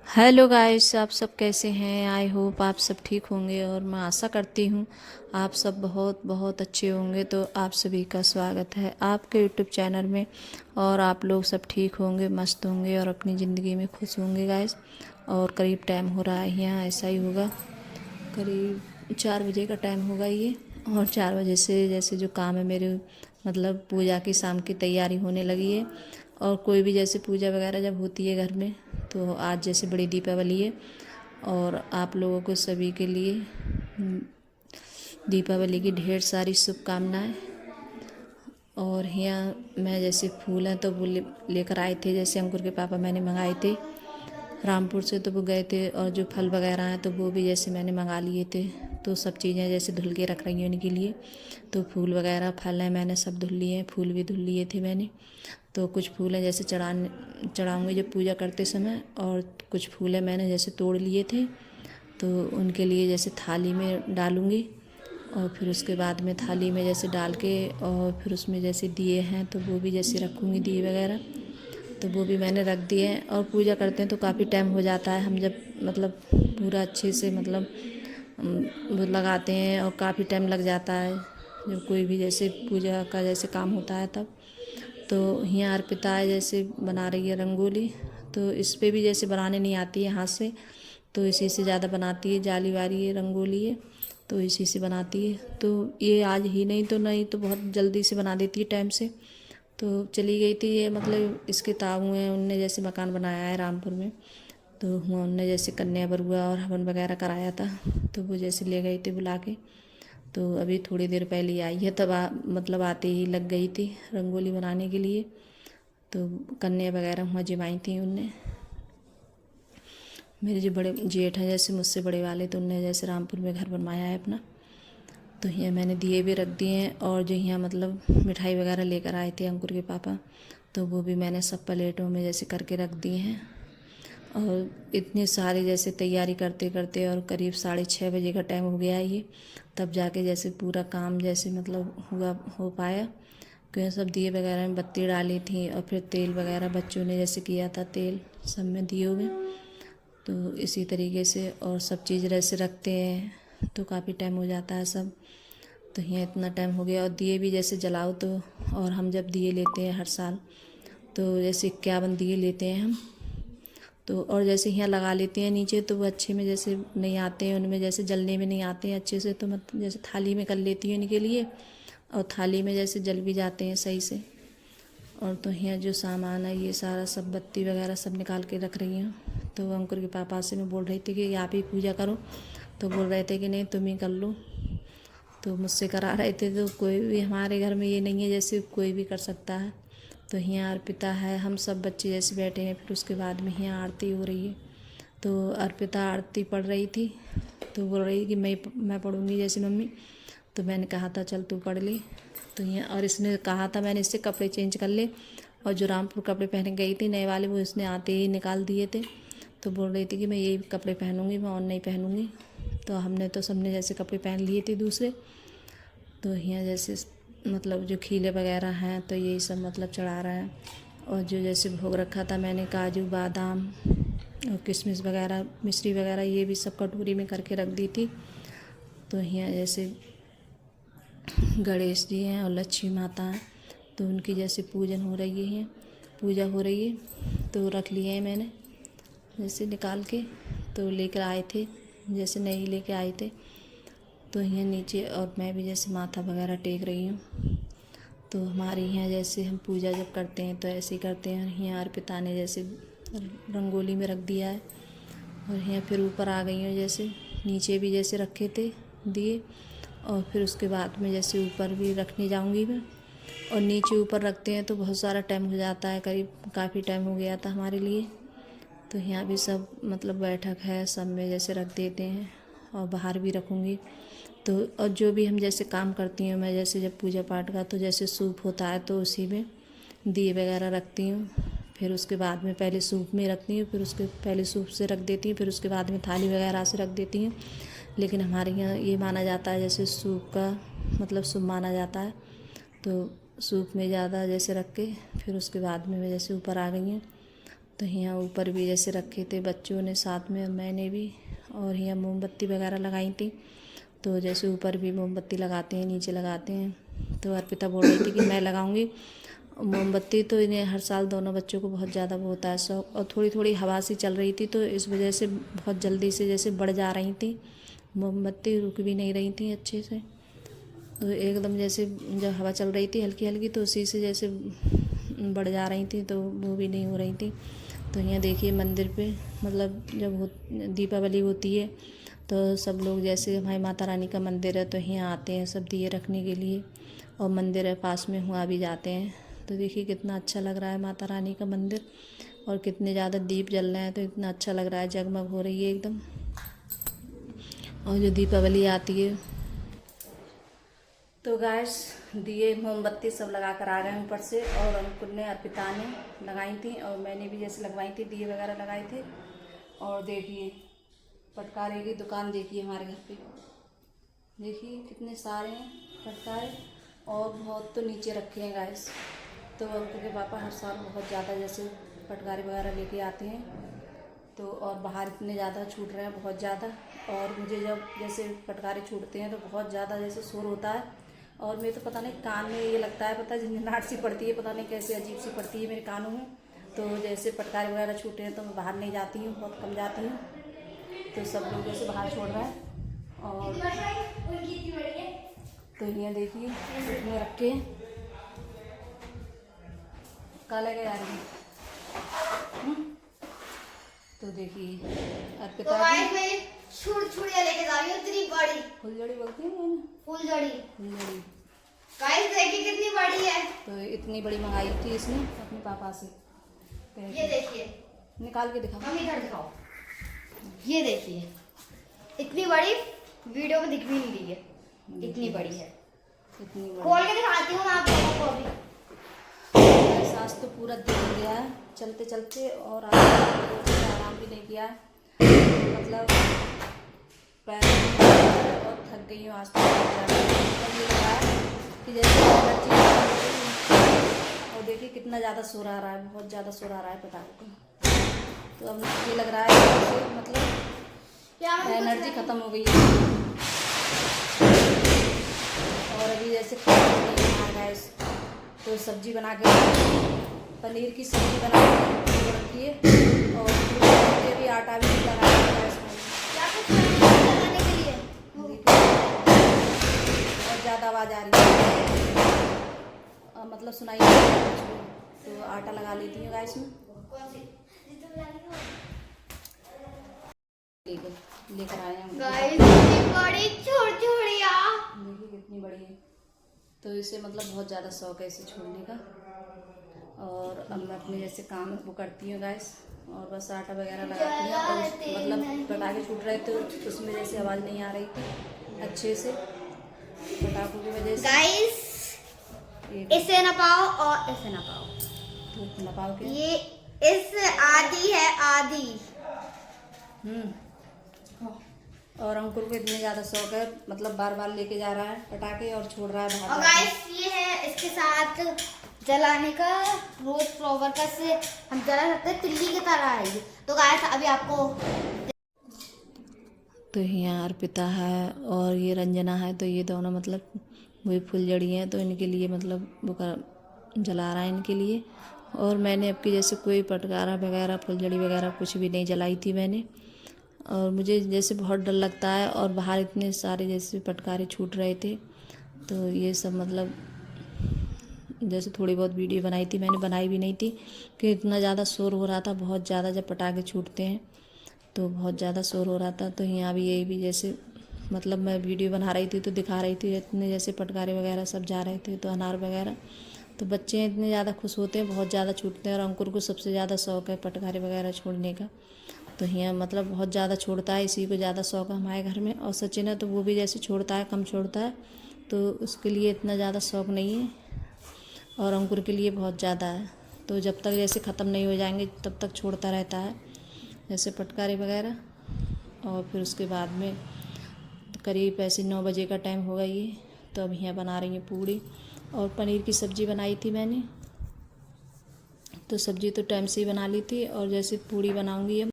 Hello guys, आप सब कैसे हैं। आई होप आप सब ठीक होंगे और मैं आशा करती हूँ आप सब बहुत बहुत अच्छे होंगे। तो आप सभी का स्वागत है आपके यूट्यूब चैनल में। और आप लोग सब ठीक होंगे, मस्त होंगे और अपनी ज़िंदगी में खुश होंगे गाइस। और करीब टाइम हो रहा है, यहाँ ऐसा ही होगा, करीब 4 बजे का टाइम होगा ये। और 4 बजे से जैसे जो काम है मेरे, मतलब पूजा की शाम की तैयारी होने लगी है। और कोई भी जैसे पूजा वगैरह जब होती है घर में, तो आज जैसे बड़ी दीपावली है और आप लोगों को सभी के लिए दीपावली की ढेर सारी शुभकामनाएं। और यहाँ मैं जैसे फूल हैं तो वो लेकर आए थे, जैसे अंकुर के पापा मैंने मंगाए थे रामपुर से, तो वो गए थे। और जो फल वगैरह हैं तो वो भी जैसे मैंने मंगा लिए थे। तो सब चीज़ें जैसे धुल के रख रही हैं उनके लिए। तो फूल वगैरह फल हैं मैंने सब धुल लिए हैं, फूल भी धुल लिए थे मैंने। तो कुछ फूल हैं जैसे चढ़ाऊँगी जब पूजा करते समय, और कुछ फूल हैं मैंने जैसे तोड़ लिए थे तो उनके लिए जैसे थाली में डालूँगी। और फिर उसके बाद में थाली में जैसे डाल के, और फिर उसमें जैसे दिए हैं तो वो भी जैसे रखूँगी दिए वगैरह। तो वो भी मैंने रख दिए हैं। और पूजा करते हैं तो काफ़ी टाइम हो जाता है, हम जब मतलब पूरा अच्छे से मतलब वो लगाते हैं और काफ़ी टाइम लग जाता है जब कोई भी जैसे पूजा का जैसे काम होता है तब। तो यहाँ अर्पिता है जैसे बना रही है रंगोली। तो इस पे भी जैसे बनाने नहीं आती है हाथ से, तो इसी से ज़्यादा बनाती है, जाली वाली है रंगोली है तो इसी से बनाती है। तो ये आज ही नहीं तो बहुत जल्दी से बना देती है टाइम से। तो चली गई थी ये, मतलब इसके ताऊ हैं, उनने जैसे मकान बनाया है रामपुर में। तो हुआ उनने जैसे कन्या बरुआ और हवन वगैरह कराया था, तो वो जैसे ले गई थी बुला के। तो अभी थोड़ी देर पहले ही आई है, तब मतलब आते ही लग गई थी रंगोली बनाने के लिए। तो कन्या वगैरह वहाँ जमाई थी उनने। मेरे जो बड़े जेठ हैं जैसे मुझसे बड़े वाले, तो उनने जैसे रामपुर में घर बनवाया है अपना। तो यहाँ मैंने दिए भी रख दिए हैं। और जो यहाँ मतलब मिठाई वगैरह लेकर आए थे अंकुर के पापा, तो वो भी मैंने सब प्लेटों में जैसे करके रख दिए हैं। और इतनी सारी जैसे तैयारी करते करते और करीब 6:30 बजे का टाइम हो गया ये, तब जाके जैसे पूरा काम जैसे मतलब हो पाया। क्योंकि सब दिए वगैरह में बत्ती डाली थी और फिर तेल वगैरह बच्चों ने जैसे किया था, तेल सब में दियों में। तो इसी तरीके से और सब चीज़ जैसे रखते हैं तो काफ़ी टाइम हो जाता है सब। तो यहाँ इतना टाइम हो गया। और दिए भी जैसे जलाओ तो, और हम जब दिए लेते हैं हर साल तो जैसे 51 दिए लेते हैं हम। तो और जैसे यहाँ लगा लेते हैं नीचे, तो वो अच्छे में जैसे नहीं आते हैं, उनमें जैसे जलने में नहीं आते हैं अच्छे से। तो मतलब जैसे थाली में कर लेती हूँ इनके लिए, और थाली में जैसे जल भी जाते हैं सही से। और तो यहाँ जो सामान है ये सारा सब बत्ती वगैरह सब निकाल के रख रही हूँ। तो अंकुर के पापा से मैं बोल रही थी कि आप ही पूजा करो, तो बोल रहे थे कि नहीं तुम ही कर लो। तो मुझसे करा रहे थे। तो कोई भी हमारे घर में ये नहीं है जैसे कोई भी कर सकता है। तो यहाँ अर्पिता है, हम सब बच्चे जैसे बैठे हैं। फिर उसके बाद में यहाँ आरती हो रही है। तो अर्पिता आरती पढ़ रही थी, तो बोल रही कि मैं पढ़ूँगी जैसे मम्मी। तो मैंने कहा था चल तू पढ़ ले। तो यहाँ और इसने कहा था मैंने इससे कपड़े चेंज कर ले। और जो रामपुर कपड़े पहन गई थी नए वाले, वो इसने आते ही निकाल दिए थे। तो बोल रही थी कि मैं यही कपड़े पहनूंगी, मैं और नहीं पहनूंगी। तो हमने तो सबने जैसे कपड़े पहन लिए थे दूसरे। तो यहाँ जैसे मतलब जो खीले वगैरह हैं तो यही सब मतलब चढ़ा रहा है। और जो जैसे भोग रखा था मैंने, काजू बादाम और किशमिश वगैरह मिश्री वगैरह, ये भी सब कटोरी में करके रख दी थी। तो यहाँ जैसे गणेश जी हैं और लक्ष्मी माता हैं, तो उनकी जैसे पूजन हो रही है, पूजा हो रही है। तो रख लिए हैं मैंने जैसे निकाल के, तो लेकर आए थे जैसे नहीं लेके आए थे। तो यहाँ नीचे और मैं भी जैसे माथा वगैरह टेक रही हूँ। तो हमारे यहाँ जैसे हम पूजा जब करते हैं तो ऐसे ही करते हैं। यहाँ अर्पिता ने जैसे रंगोली में रख दिया है। और यहाँ फिर ऊपर आ गई हूँ, जैसे नीचे भी जैसे रखे थे दिए। और फिर उसके बाद में जैसे ऊपर भी रखने जाऊँगी मैं। और नीचे ऊपर रखते हैं तो बहुत सारा टाइम हो जाता है, करीब काफ़ी टाइम हो गया था हमारे लिए। तो यहाँ भी सब मतलब बैठक है, सब में जैसे रख देते हैं। और बाहर भी रखूँगी। तो और जो भी हम जैसे काम करती हूँ मैं, जैसे जब पूजा पाठ का तो जैसे सूप होता है तो उसी में दिए वगैरह रखती हूँ। फिर उसके बाद में पहले सूप में रखती हूँ, फिर उसके पहले सूप से रख देती हूँ, फिर उसके बाद में थाली वगैरह से रख देती हूँ। लेकिन हमारे यहाँ ये माना जाता है जैसे सूप का मतलब शुभ माना जाता है। तो सूप में ज़्यादा जैसे रख के फिर उसके बाद में मैं जैसे ऊपर आ गई हूँ। तो यहाँ ऊपर भी जैसे रखे थे बच्चों ने साथ में, मैंने भी, और यहाँ मोमबत्ती वगैरह लगाई थी। तो जैसे ऊपर भी मोमबत्ती लगाते हैं, नीचे लगाते हैं। तो अर्पिता बोल रही थी कि मैं लगाऊंगी मोमबत्ती। तो इन्हें हर साल दोनों बच्चों को बहुत ज़्यादा वो होता है शौक, और थोड़ी थोड़ी हवा सी चल रही थी तो इस वजह से बहुत जल्दी से जैसे बढ़ जा रही थी मोमबत्ती, रुक भी नहीं रही थी अच्छे से। तो एकदम जैसे जब हवा चल रही थी हल्की हल्की तो उसी से जैसे बढ़ जा रही थी, तो वो भी नहीं हो रही थी। तो यहाँ देखिए मंदिर पे मतलब जब दीपावली होती है तो सब लोग, जैसे हमारी माता रानी का मंदिर है तो यहाँ आते हैं सब दिए रखने के लिए, और मंदिर है पास में, वहाँ भी जाते हैं। तो देखिए कितना अच्छा लग रहा है माता रानी का मंदिर, और कितने ज़्यादा दीप जल रहे हैं, तो इतना अच्छा लग रहा है, जगमग हो रही है एकदम। और जो दीपावली आती है तो गैस दिए मोमबत्ती सब लगा कर आ गए ऊपर से, और अंकुर ने अर्पिता ने लगाई थी, और मैंने भी जैसे लगवाई थी, दिए वगैरह लगाए थे। और देखिए पटकारे की दुकान देखिए हमारे घर पे, देखिए कितने सारे हैं पटकारे, और बहुत तो नीचे रखे हैं गैस। तो अंकुर के पापा हर साल बहुत ज़्यादा जैसे पटकारे वगैरह लेके आते हैं। तो और बाहर इतने ज़्यादा छूट रहे हैं, बहुत ज़्यादा। और मुझे जब जैसे पटकारे छूटते हैं तो बहुत ज़्यादा जैसे शोर होता है, और मेरे तो पता नहीं कान में ये लगता है, पता झंझनाहट सी पड़ती है, पता नहीं कैसे अजीब सी पड़ती है मेरे कानों में। तो जैसे पटकारे वगैरह छूटे हैं तो मैं बाहर नहीं जाती हूँ, बहुत कम जाती हूँ। तो सब लोग जैसे बाहर छोड़ रहे हैं। और तो ये देखिए इसमें रखे काले गए यार। तो देखिए अर्पिता छुड़िया लेके जा रही हूँ, इतनी बड़ी फुलझड़ी बोलती है ना, फुलझड़ी। फुलझड़ी। गाइस देखिए कितनी बड़ी है। तो इतनी बड़ी मंगाई थी इसने अपने पापा से। ये देखिए, निकाल के दिखाओ, मम्मी इधर दिखाओ। ये देखिए इतनी बड़ी, वीडियो में दिख भी नहीं रही है, इतनी बड़ी है। इतनी बड़ी खोल के दिखाती हूँ मैं आप लोगों को अभी। एहसास तो पूरा दिख गया है चलते चलते, और आराम भी नहीं किया, मतलब पैर बहुत थक गई हूँ आज तक। मतलब ये लगा है कि जैसे और देखिए कितना ज़्यादा शोर आ रहा है, बहुत ज़्यादा शोर आ रहा है पटाखों का। तो अब ये लग रहा है जैसे मतलब एनर्जी ख़त्म हो गई है। और अभी जैसे खाना नहीं बना गैस, तो सब्जी बना के, पनीर की सब्जी बना के रखी है, और भी आटा भी लगाया है इसमें लगाने के लिए। बहुत ज़्यादा आवाज़ आ रही है, मतलब सुनाई नहीं दे रहा है। तो आटा लगा लेती हूँ गैस में, लेकर आए हैं। गाइस कितनी बड़ी छुड़छुड़िया, देखिए कितनी बड़ी है। तो इसे मतलब बहुत ज़्यादा शौक है इसे छोड़ने का। और अब मैं अपने जैसे काम वो करती हूँ गैस, और बस आटा वगैरह लगाती हूँ। और मतलब पटाखे छूट रहे तो उसमें जैसे आवाज़ नहीं आ रही थी अच्छे से पटाखों की वजह से। गाइस इसे ना पाओ और इसे ना पाओ, तो ना पाओ के ये इस आदि है आदि। और अंकुर को इतने ज़्यादा शौक है, मतलब बार बार लेके जा रहा है पटाखे और छोड़ रहा है और बाहर। गाइस ये है इसके साथ जलाने का रोज फ्लावर का, से हम जला सकते हैं, तिल्ली की तरह है ये। तो गाइस अभी आपको, तो यहाँ अर्पिता है और ये रंजना है, तो ये दोनों मतलब वही फुलझड़ी हैं, तो इनके लिए मतलब वो जला रहा है इनके लिए। और मैंने अब की जैसे कोई पटकारा वगैरह फुलझड़ी वगैरह कुछ भी नहीं जलाई थी मैंने। और मुझे जैसे बहुत डर लगता है, और बाहर इतने सारे जैसे पटकारे छूट रहे थे, तो ये सब मतलब जैसे थोड़ी बहुत वीडियो बनाई थी, मैंने बनाई भी नहीं थी कि इतना ज़्यादा शोर हो रहा था, बहुत ज़्यादा जब पटाखे छूटते हैं तो बहुत ज़्यादा शोर हो रहा था। तो यहाँ भी यही भी जैसे मतलब मैं वीडियो बना रही थी तो दिखा रही थी इतने जैसे पटकारे वगैरह सब जा रहे थे, तो अनार वगैरह, तो बच्चे इतने ज़्यादा खुश होते हैं, बहुत ज़्यादा छूटते हैं। और अंकुर को सबसे ज़्यादा शौक है पटकारे वगैरह छोड़ने का, तो यहाँ मतलब बहुत ज़्यादा छोड़ता है, इसी को ज़्यादा शौक है हमारे घर में। और सचिन है तो वो भी जैसे छोड़ता है, कम छोड़ता है, तो उसके लिए इतना ज़्यादा शौक नहीं है। और अंकुर के लिए बहुत ज़्यादा है, तो जब तक जैसे ख़त्म नहीं हो जाएंगे तब तक छोड़ता रहता है जैसे पटकारे वगैरह। और फिर उसके बाद में करीब ऐसे 9 बजे का टाइम होगा ये, तो अब यहाँ बना रही हैं पूड़ी, और पनीर की सब्ज़ी बनाई थी मैंने, तो सब्ज़ी तो टाइम से ही बना ली थी और जैसे पूड़ी बनाऊंगी अब